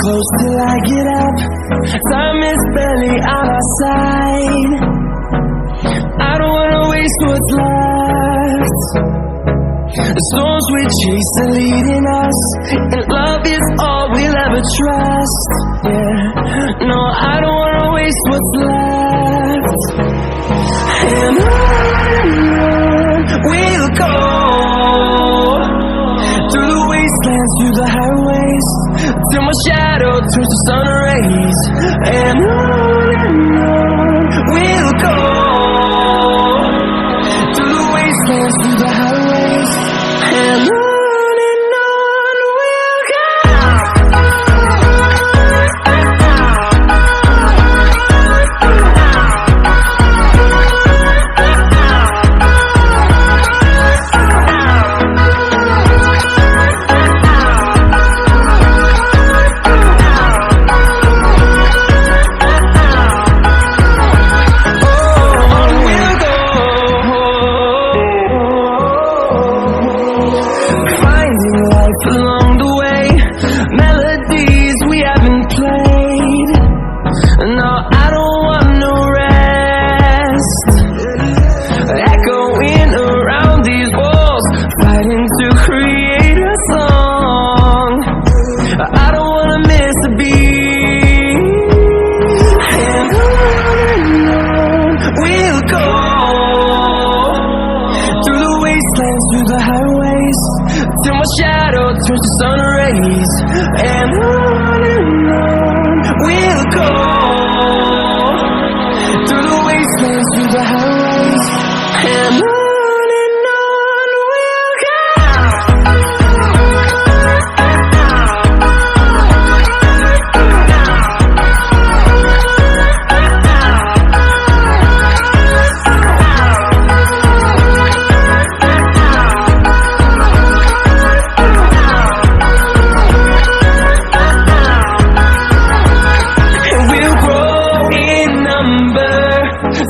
close till I get up. Time is barely on our side. I don't wanna waste what's left. The storms we chase are leading us, and love is all we'll ever trust. Yeah, no, I don't wanna waste what's left. And on we'll go, through the wastelands, through the highways, till my shadow turns to sun rays. And on we'll go, through the wastelands, through the highways, and on we'll go. Along the way, melodies we haven't played. No, I don't want no rest. Echoing around these walls, fighting to create a song. I don't wanna miss a beat. And on we'll go, through the wastelands, through the highways, till my shadow turns to sun rays. And on we'll go, through the wastelands, through the highways, and on we'll go.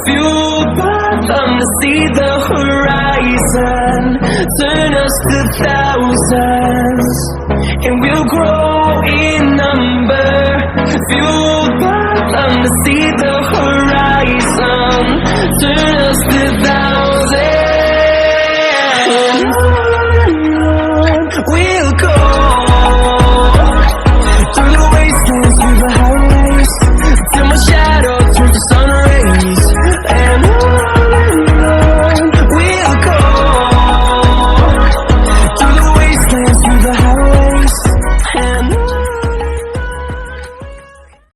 Fueled by them to see the horizon, turn us to thousands, and we'll grow in number. Fueled by them to see the